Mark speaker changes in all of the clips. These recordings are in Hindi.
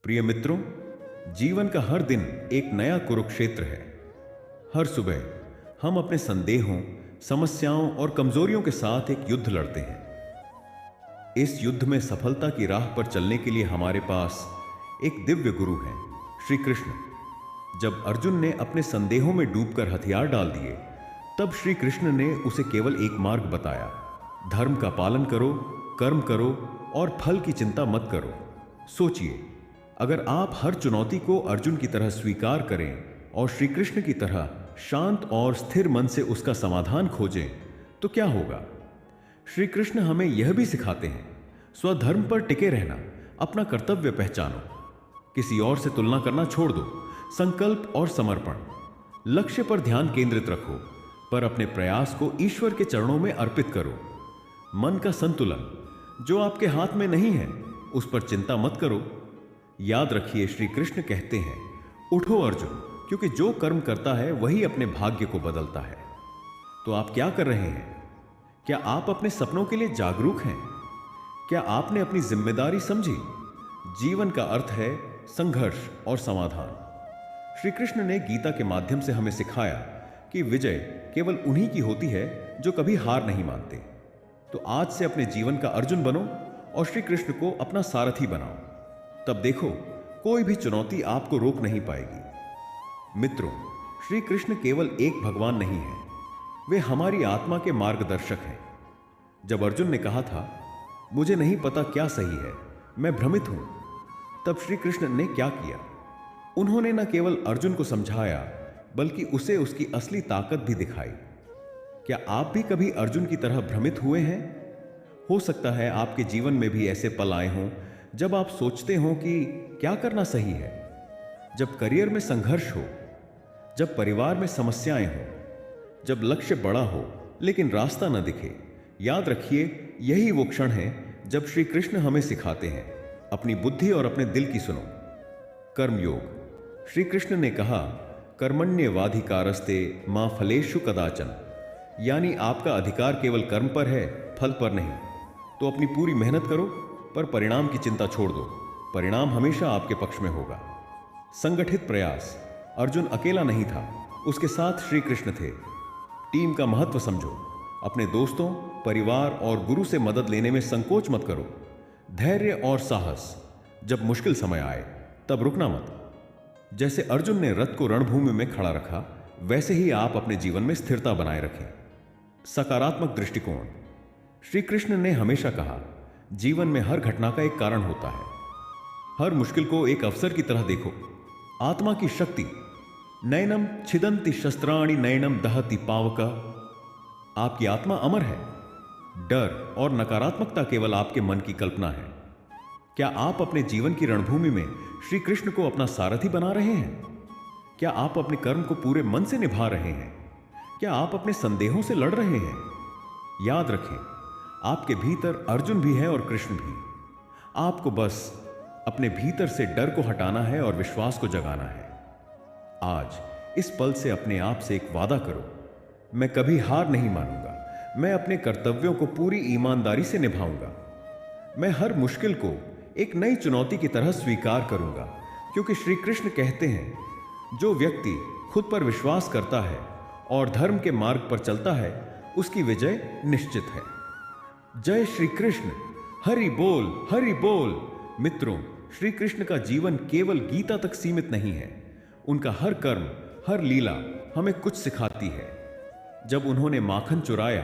Speaker 1: प्रिय मित्रों, जीवन का हर दिन एक नया कुरुक्षेत्र है। हर सुबह हम अपने संदेहों, समस्याओं और कमजोरियों के साथ एक युद्ध लड़ते हैं। इस युद्ध में सफलता की राह पर चलने के लिए हमारे पास एक दिव्य गुरु है, श्री कृष्ण। जब अर्जुन ने अपने संदेहों में डूबकर हथियार डाल दिए, तब श्री कृष्ण ने उसे केवल एक मार्ग बताया। धर्म का पालन करो, कर्म करो और फल की चिंता मत करो। सोचिए, अगर आप हर चुनौती को अर्जुन की तरह स्वीकार करें और श्री कृष्ण की तरह शांत और स्थिर मन से उसका समाधान खोजें, तो क्या होगा? श्री कृष्ण हमें यह भी सिखाते हैं, स्वधर्म पर टिके रहना, अपना कर्तव्य पहचानो, किसी और से तुलना करना छोड़ दो, संकल्प और समर्पण, लक्ष्य पर ध्यान केंद्रित रखो, पर अपने प्रयास को ईश्वर के चरणों में अर्पित करो। मन का संतुलन जो आपके हाथ में नहीं है, उस पर चिंता मत करो। याद रखिए, श्री कृष्ण कहते हैं, उठो अर्जुन, क्योंकि जो कर्म करता है वही अपने भाग्य को बदलता है। तो आप क्या कर रहे हैं? क्या आप अपने सपनों के लिए जागरूक हैं? क्या आपने अपनी जिम्मेदारी समझी? जीवन का अर्थ है संघर्ष और समाधान। श्री कृष्ण ने गीता के माध्यम से हमें सिखाया कि विजय केवल उन्हीं की होती है जो कभी हार नहीं मानते। तो आज से अपने जीवन का अर्जुन बनो और श्री कृष्ण को अपना सारथी बनाओ। तब देखो, कोई भी चुनौती आपको रोक नहीं पाएगी। मित्रों, श्री कृष्ण केवल एक भगवान नहीं है, वे हमारी आत्मा के मार्गदर्शक हैं। जब अर्जुन ने कहा था, मुझे नहीं पता क्या सही है, मैं भ्रमित हूं, तब श्री कृष्ण ने क्या किया? उन्होंने न केवल अर्जुन को समझाया, बल्कि उसे उसकी असली ताकत भी दिखाई। क्या आप भी कभी अर्जुन की तरह भ्रमित हुए हैं? हो सकता है आपके जीवन में भी ऐसे पल आए हों जब आप सोचते हो कि क्या करना सही है, जब करियर में संघर्ष हो, जब परिवार में समस्याएं हो, जब लक्ष्य बड़ा हो लेकिन रास्ता न दिखे। याद रखिए, यही वो क्षण है जब श्री कृष्ण हमें सिखाते हैं, अपनी बुद्धि और अपने दिल की सुनो। कर्मयोग। श्री कृष्ण ने कहा, कर्मण्येवाधिकारस्ते मा फलेषु कदाचन, यानी आपका अधिकार केवल कर्म पर है, फल पर नहीं। तो अपनी पूरी मेहनत करो, पर परिणाम की चिंता छोड़ दो। परिणाम हमेशा आपके पक्ष में होगा। संगठित प्रयास। अर्जुन अकेला नहीं था, उसके साथ श्री कृष्ण थे। टीम का महत्व समझो। अपने दोस्तों, परिवार और गुरु से मदद लेने में संकोच मत करो। धैर्य और साहस। जब मुश्किल समय आए तब रुकना मत। जैसे अर्जुन ने रथ को रणभूमि में खड़ा रखा, वैसे ही आप अपने जीवन में स्थिरता बनाए रखें। सकारात्मक दृष्टिकोण। श्री कृष्ण ने हमेशा कहा, जीवन में हर घटना का एक कारण होता है। हर मुश्किल को एक अवसर की तरह देखो। आत्मा की शक्ति। नैनम छिदन्ति शस्त्राणि नैनम दहति पावक। आपकी आत्मा अमर है। डर और नकारात्मकता केवल आपके मन की कल्पना है। क्या आप अपने जीवन की रणभूमि में श्री कृष्ण को अपना सारथी बना रहे हैं? क्या आप अपने कर्म को पूरे मन से निभा रहे हैं? क्या आप अपने संदेहों से लड़ रहे हैं? याद रखें, आपके भीतर अर्जुन भी है और कृष्ण भी। आपको बस अपने भीतर से डर को हटाना है और विश्वास को जगाना है। आज इस पल से अपने आप से एक वादा करो, मैं कभी हार नहीं मानूंगा। मैं अपने कर्तव्यों को पूरी ईमानदारी से निभाऊंगा। मैं हर मुश्किल को एक नई चुनौती की तरह स्वीकार करूंगा, क्योंकि श्री कृष्ण कहते हैं, जो व्यक्ति खुद पर विश्वास करता है और धर्म के मार्ग पर चलता है, उसकी विजय निश्चित है। जय श्री कृष्ण। हरि बोल, हरि बोल। मित्रों, श्री कृष्ण का जीवन केवल गीता तक सीमित नहीं है। उनका हर कर्म, हर लीला हमें कुछ सिखाती है। जब उन्होंने माखन चुराया,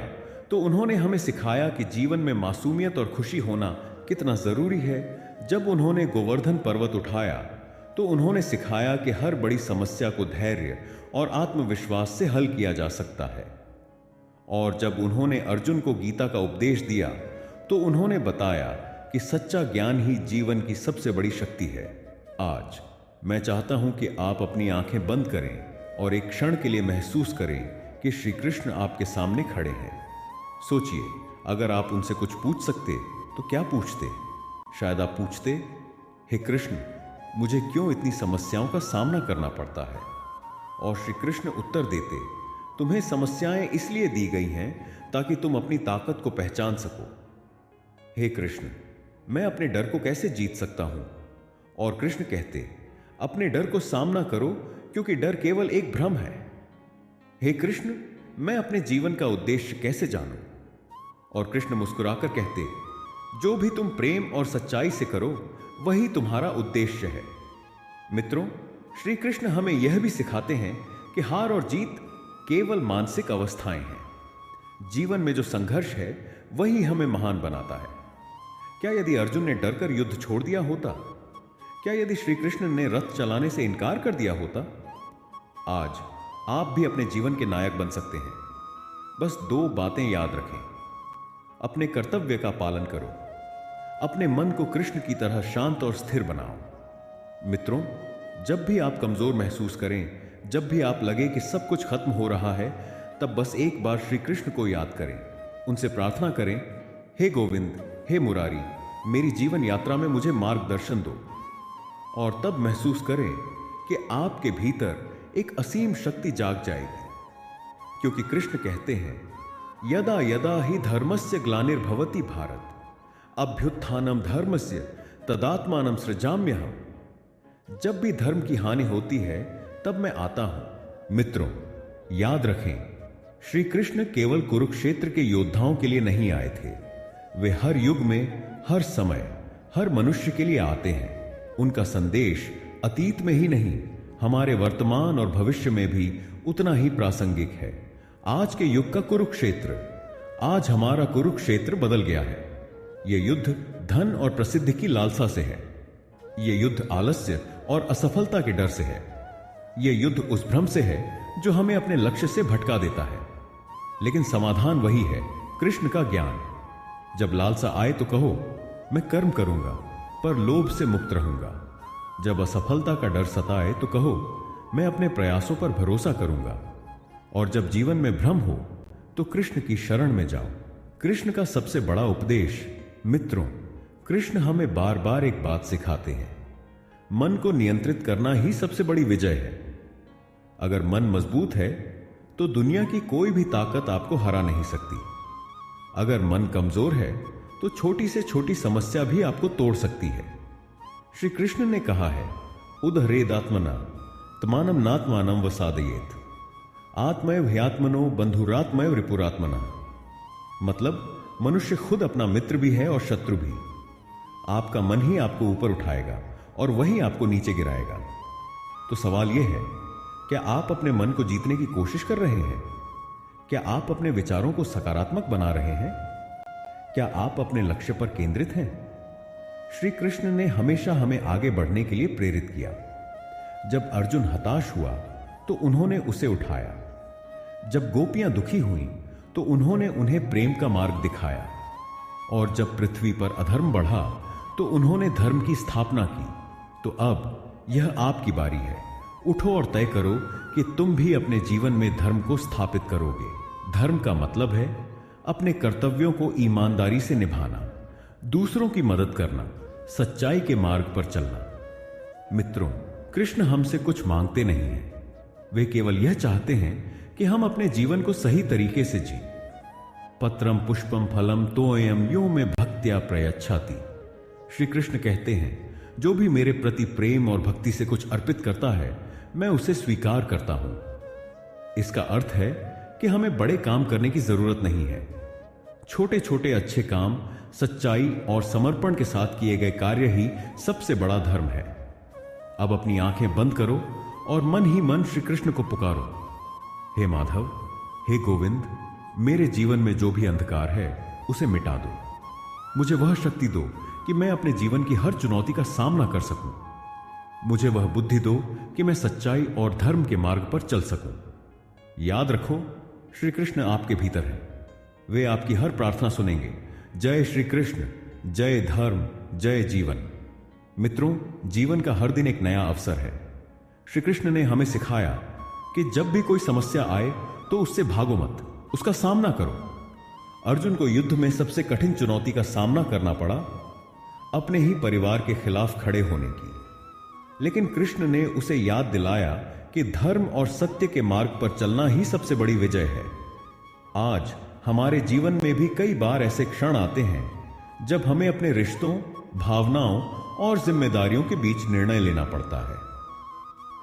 Speaker 1: तो उन्होंने हमें सिखाया कि जीवन में मासूमियत और खुशी होना कितना जरूरी है। जब उन्होंने गोवर्धन पर्वत उठाया, तो उन्होंने सिखाया कि हर बड़ी समस्या को धैर्य और आत्मविश्वास से हल किया जा सकता है। और जब उन्होंने अर्जुन को गीता का उपदेश दिया, तो उन्होंने बताया कि सच्चा ज्ञान ही जीवन की सबसे बड़ी शक्ति है। आज मैं चाहता हूं कि आप अपनी आंखें बंद करें और एक क्षण के लिए महसूस करें कि श्री कृष्ण आपके सामने खड़े हैं। सोचिए, अगर आप उनसे कुछ पूछ सकते तो क्या पूछते? शायद आप पूछते, हे कृष्ण, मुझे क्यों इतनी समस्याओं का सामना करना पड़ता है? और श्री कृष्ण उत्तर देते, तुम्हें समस्याएं इसलिए दी गई हैं ताकि तुम अपनी ताकत को पहचान सको। हे कृष्ण, मैं अपने डर को कैसे जीत सकता हूं? और कृष्ण कहते, अपने डर को सामना करो क्योंकि डर केवल एक भ्रम है। हे कृष्ण, मैं अपने जीवन का उद्देश्य कैसे जानूं? और कृष्ण मुस्कुराकर कहते, जो भी तुम प्रेम और सच्चाई से करो वही तुम्हारा उद्देश्य है। मित्रों, श्री कृष्ण हमें यह भी सिखाते हैं कि हार और जीत केवल मानसिक अवस्थाएं हैं। जीवन में जो संघर्ष है वही हमें महान बनाता है। क्या यदि अर्जुन ने डरकर युद्ध छोड़ दिया होता? क्या यदि श्री कृष्ण ने रथ चलाने से इनकार कर दिया होता? आज आप भी अपने जीवन के नायक बन सकते हैं। बस 2 बातें याद रखें। अपने कर्तव्य का पालन करो, अपने मन को कृष्ण की तरह शांत और स्थिर बनाओ। मित्रों, जब भी आप कमजोर महसूस करें, जब भी आप लगे कि सब कुछ खत्म हो रहा है, तब बस एक बार श्री कृष्ण को याद करें, उनसे प्रार्थना करें, हे गोविंद, हे मुरारी, मेरी जीवन यात्रा में मुझे मार्गदर्शन दो। और तब महसूस करें कि आपके भीतर एक असीम शक्ति जाग जाएगी, क्योंकि कृष्ण कहते हैं, यदा यदा ही धर्मस्य ग्लानिर्भवति भारत, अभ्युत्थानम धर्मस्य तदात्मानं सृजाम्यहम्। जब भी धर्म की हानि होती है तब मैं आता हूं। मित्रों, याद रखें, श्री कृष्ण केवल कुरुक्षेत्र के योद्धाओं के लिए नहीं आए थे। वे हर युग में, हर समय, हर मनुष्य के लिए आते हैं। उनका संदेश अतीत में ही नहीं, हमारे वर्तमान और भविष्य में भी उतना ही प्रासंगिक है। आज के युग का कुरुक्षेत्र, आज हमारा कुरुक्षेत्र बदल गया है। यह युद्ध धन और प्रसिद्धि की लालसा से है। यह युद्ध आलस्य और असफलता के डर से है। यह युद्ध उस भ्रम से है जो हमें अपने लक्ष्य से भटका देता है। लेकिन समाधान वही है, कृष्ण का ज्ञान। जब लालसा आए तो कहो, मैं कर्म करूंगा पर लोभ से मुक्त रहूंगा। जब असफलता का डर सताए तो कहो, मैं अपने प्रयासों पर भरोसा करूंगा। और जब जीवन में भ्रम हो तो कृष्ण की शरण में जाओ। कृष्ण का सबसे बड़ा उपदेश, मित्रों, कृष्ण हमें बार बार एक बात सिखाते हैं, मन को नियंत्रित करना ही सबसे बड़ी विजय है। अगर मन मजबूत है तो दुनिया की कोई भी ताकत आपको हरा नहीं सकती। अगर मन कमजोर है तो छोटी से छोटी समस्या भी आपको तोड़ सकती है। श्री कृष्ण ने कहा है, उदहरेदात्मना तमानम नात्मानम वसादयेत, आत्मैव ह्यात्मनो बंधुरात्मैव रिपुरात्मना। मतलब मनुष्य खुद अपना मित्र भी है और शत्रु भी। आपका मन ही आपको ऊपर उठाएगा और वही आपको नीचे गिराएगा। तो सवाल यह है, क्या आप अपने मन को जीतने की कोशिश कर रहे हैं? क्या आप अपने विचारों को सकारात्मक बना रहे हैं? क्या आप अपने लक्ष्य पर केंद्रित हैं? श्री कृष्ण ने हमेशा हमें आगे बढ़ने के लिए प्रेरित किया। जब अर्जुन हताश हुआ तो उन्होंने उसे उठाया। जब गोपियां दुखी हुईं तो उन्होंने उन्हें प्रेम का मार्ग दिखाया। और जब पृथ्वी पर अधर्म बढ़ा तो उन्होंने धर्म की स्थापना की। तो अब यह आपकी बारी है। उठो और तय करो कि तुम भी अपने जीवन में धर्म को स्थापित करोगे। धर्म का मतलब है अपने कर्तव्यों को ईमानदारी से निभाना, दूसरों की मदद करना, सच्चाई के मार्ग पर चलना। मित्रों, कृष्ण हमसे कुछ मांगते नहीं हैं। वे केवल यह चाहते हैं कि हम अपने जीवन को सही तरीके से जी। पत्रम पुष्पम फलम तोयम यो में भक्त्या प्रयच्छाति। श्री कृष्ण कहते हैं, जो भी मेरे प्रति प्रेम और भक्ति से कुछ अर्पित करता है, मैं उसे स्वीकार करता हूं। इसका अर्थ है कि हमें बड़े काम करने की जरूरत नहीं है। छोटे छोटे अच्छे काम, सच्चाई और समर्पण के साथ किए गए कार्य ही सबसे बड़ा धर्म है। अब अपनी आंखें बंद करो और मन ही मन श्री कृष्ण को पुकारो, हे माधव, हे गोविंद, मेरे जीवन में जो भी अंधकार है उसे मिटा दो। मुझे वह शक्ति दो कि मैं अपने जीवन की हर चुनौती का सामना कर सकूं। मुझे वह बुद्धि दो कि मैं सच्चाई और धर्म के मार्ग पर चल सकूं। याद रखो, श्री कृष्ण आपके भीतर है। वे आपकी हर प्रार्थना सुनेंगे। जय श्री कृष्ण, जय धर्म, जय जीवन। मित्रों, जीवन का हर दिन एक नया अवसर है। श्री कृष्ण ने हमें सिखाया कि जब भी कोई समस्या आए तो उससे भागो मत, उसका सामना करो। अर्जुन को युद्ध में सबसे कठिन चुनौती का सामना करना पड़ा, अपने ही परिवार के खिलाफ खड़े होने की। लेकिन कृष्ण ने उसे याद दिलाया कि धर्म और सत्य के मार्ग पर चलना ही सबसे बड़ी विजय है। आज हमारे जीवन में भी कई बार ऐसे क्षण आते हैं जब हमें अपने रिश्तों, भावनाओं और जिम्मेदारियों के बीच निर्णय लेना पड़ता है।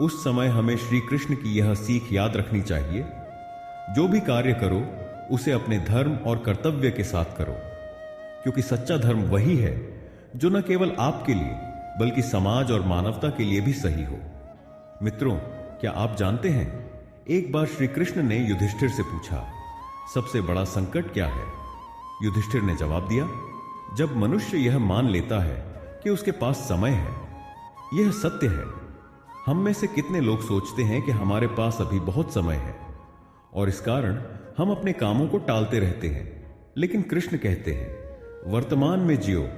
Speaker 1: उस समय हमें श्री कृष्ण की यह सीख याद रखनी चाहिए, जो भी कार्य करो उसे अपने धर्म और कर्तव्य के साथ करो, क्योंकि सच्चा धर्म वही है जो न केवल आपके लिए बल्कि समाज और मानवता के लिए भी सही हो। मित्रों, क्या आप जानते हैं, एक बार श्री कृष्ण ने युधिष्ठिर से पूछा, सबसे बड़ा संकट क्या है? युधिष्ठिर ने जवाब दिया, जब मनुष्य यह मान लेता है कि उसके पास समय है। यह सत्य है। हम में से कितने लोग सोचते हैं कि हमारे पास अभी बहुत समय है और इस कारण हम अपने कामों को टालते रहते हैं। लेकिन कृष्ण कहते हैं, वर्तमान में जियो,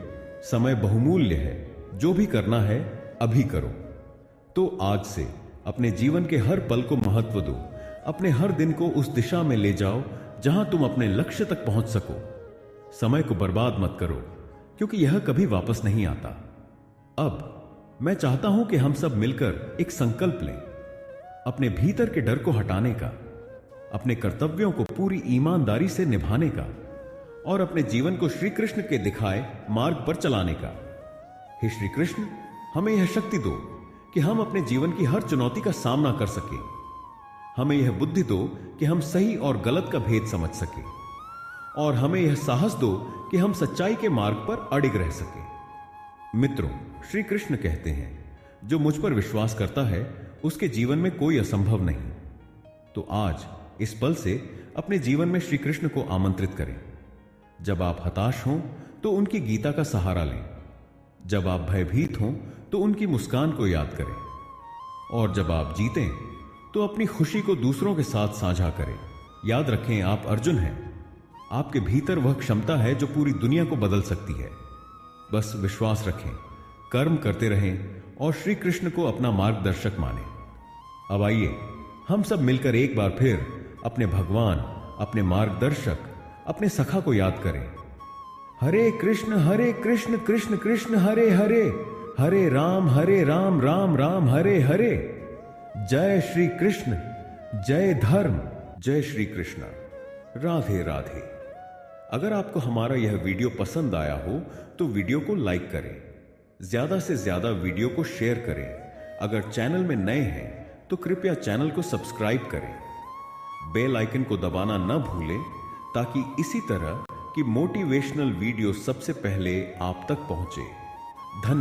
Speaker 1: समय बहुमूल्य है, जो भी करना है अभी करो। तो आज से अपने जीवन के हर पल को महत्व दो, अपने हर दिन को उस दिशा में ले जाओ जहां तुम अपने लक्ष्य तक पहुंच सको। समय को बर्बाद मत करो, क्योंकि यह कभी वापस नहीं आता। अब मैं चाहता हूं कि हम सब मिलकर एक संकल्प लें, अपने भीतर के डर को हटाने का, अपने कर्तव्यों को पूरी ईमानदारी से निभाने का और अपने जीवन को श्री कृष्ण के दिखाए मार्ग पर चलाने का। हे श्री कृष्ण, हमें यह शक्ति दो कि हम अपने जीवन की हर चुनौती का सामना कर सकें। हमें यह बुद्धि दो कि हम सही और गलत का भेद समझ सकें और हमें यह साहस दो कि हम सच्चाई के मार्ग पर अडिग रह सकें। मित्रों, श्री कृष्ण कहते हैं, जो मुझ पर विश्वास करता है उसके जीवन में कोई असंभव नहीं। तो आज इस पल से अपने जीवन में श्री कृष्ण को आमंत्रित करें। जब आप हताश हों तो उनकी गीता का सहारा लें, जब आप भयभीत हों तो उनकी मुस्कान को याद करें और जब आप जीतें तो अपनी खुशी को दूसरों के साथ साझा करें। याद रखें, आप अर्जुन हैं। आपके भीतर वह क्षमता है जो पूरी दुनिया को बदल सकती है। बस विश्वास रखें, कर्म करते रहें और श्री कृष्ण को अपना मार्गदर्शक मानें। अब आइए हम सब मिलकर एक बार फिर अपने भगवान, अपने मार्गदर्शक, अपने सखा को याद करें। हरे कृष्ण कृष्ण कृष्ण हरे हरे, हरे राम राम राम हरे हरे। जय श्री कृष्ण, जय धर्म, जय श्री कृष्ण। राधे राधे। अगर आपको हमारा यह वीडियो पसंद आया हो तो वीडियो को लाइक करें, ज्यादा से ज्यादा वीडियो को शेयर करें। अगर चैनल में नए हैं तो कृपया चैनल को सब्सक्राइब करें। बेल आइकन को दबाना न भूलें ताकि इसी तरह की मोटिवेशनल वीडियो सबसे पहले आप तक पहुंचे। धन्यवाद।